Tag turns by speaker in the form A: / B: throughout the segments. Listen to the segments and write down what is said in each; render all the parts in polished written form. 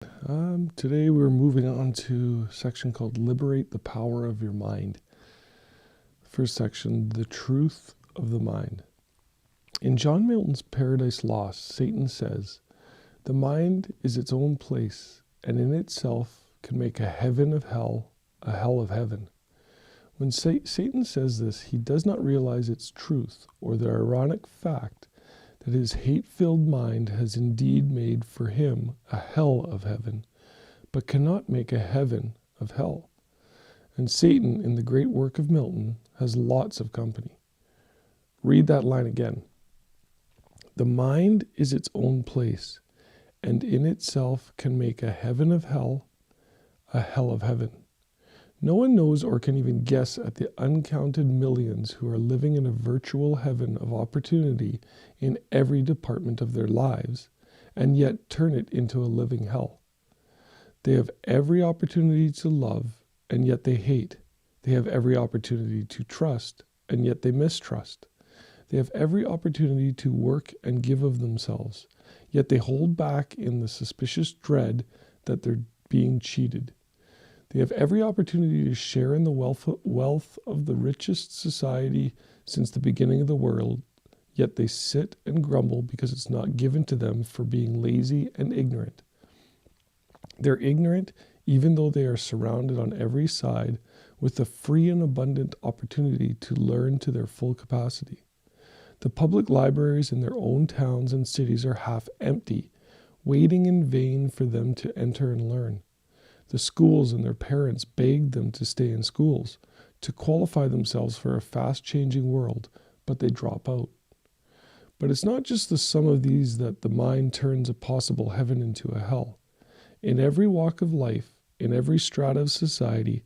A: Today we're moving on to a section called Liberate the Power of Your Mind. First section, The Truth of the Mind. In John Milton's Paradise Lost, Satan says, "The mind is its own place, and in itself can make a heaven of hell, a hell of heaven." When Satan says this, he does not realize its truth or the ironic fact that his hate-filled mind has indeed made for him a hell of heaven, but cannot make a heaven of hell. And Satan, in the great work of Milton, has lots of company. Read that line again. The mind is its own place, and in itself can make a heaven of hell, a hell of heaven. No one knows or can even guess at the uncounted millions who are living in a virtual heaven of opportunity in every department of their lives, and yet turn it into a living hell. They have every opportunity to love, and yet they hate. They have every opportunity to trust, and yet they mistrust. They have every opportunity to work and give of themselves, yet they hold back in the suspicious dread that they're being cheated. They have every opportunity to share in the wealth of the richest society since the beginning of the world, yet they sit and grumble because it's not given to them for being lazy and ignorant. They're ignorant even though they are surrounded on every side with a free and abundant opportunity to learn to their full capacity. The public libraries in their own towns and cities are half empty, waiting in vain for them to enter and learn. The schools and their parents beg them to stay in schools, to qualify themselves for a fast-changing world, but they drop out. But it's not just the sum of these that the mind turns a possible heaven into a hell. In every walk of life, in every strata of society,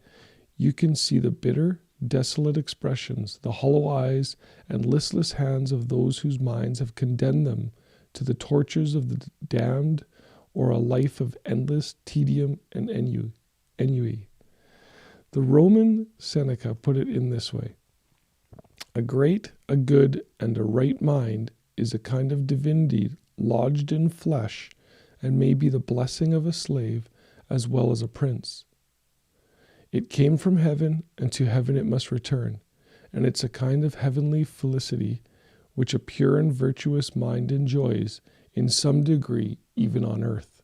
A: you can see the bitter, desolate expressions, the hollow eyes and listless hands of those whose minds have condemned them to the tortures of the damned, or a life of endless tedium and ennui. The Roman Seneca put it in this way: a great, a good, and a right mind is a kind of divinity lodged in flesh, and may be the blessing of a slave as well as a prince. It came from heaven, and to heaven it must return, and it's a kind of heavenly felicity which a pure and virtuous mind enjoys in some degree even on earth.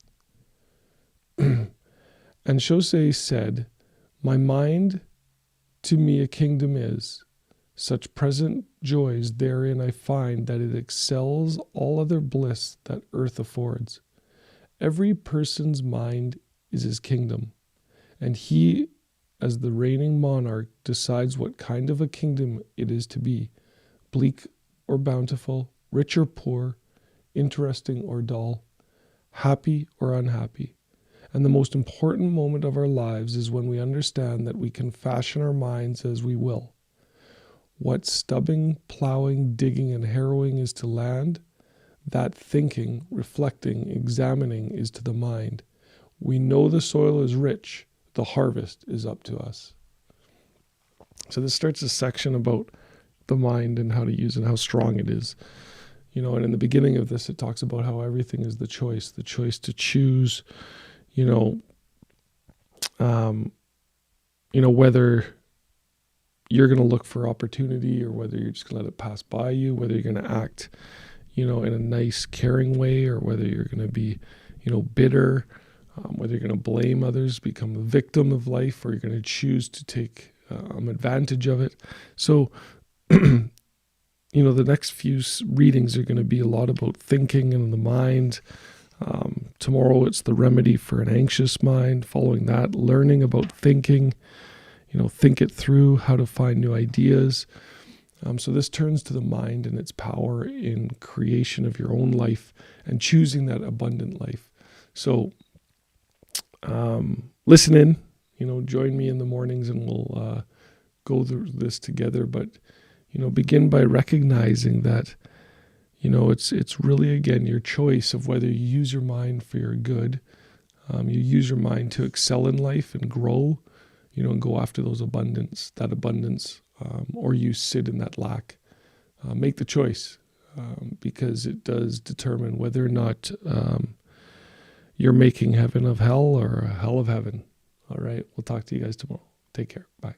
A: And Chaucer said, "My mind to me a kingdom is. Such present joys therein I find that it excels all other bliss that earth affords. Every person's mind is his kingdom, and he, as the reigning monarch, decides what kind of a kingdom it is to be, bleak or bountiful, rich or poor, interesting or dull, happy or unhappy. And the most important moment of our lives is when we understand that we can fashion our minds as we will. What stubbing, plowing, digging, and harrowing is to land, that thinking, reflecting, examining is to the mind. We know the soil is rich, the harvest is up to us." So this starts a section about the mind and how to use it and how strong it is. And in the beginning of this, it talks about how everything is the choice to choose, whether you're going to look for opportunity or whether you're just going to let it pass by you, whether you're going to act, in a nice, caring way, or whether you're going to be, bitter, whether you're going to blame others, become a victim of life, or you're going to choose to take advantage of it. So, the next few readings are going to be a lot about thinking and the mind. Tomorrow it's the remedy for an anxious mind. Following that, learning about thinking, think it through, how to find new ideas. So this turns to the mind and its power in creation of your own life and choosing that abundant life. So listen in, join me in the mornings and we'll go through this together. But, begin by recognizing that, it's really, again, your choice of whether you use your mind for your good. You use your mind to excel in life and grow, and go after that abundance, or you sit in that lack. Make the choice, because it does determine whether or not you're making heaven of hell or a hell of heaven. All right. We'll talk to you guys tomorrow. Take care. Bye.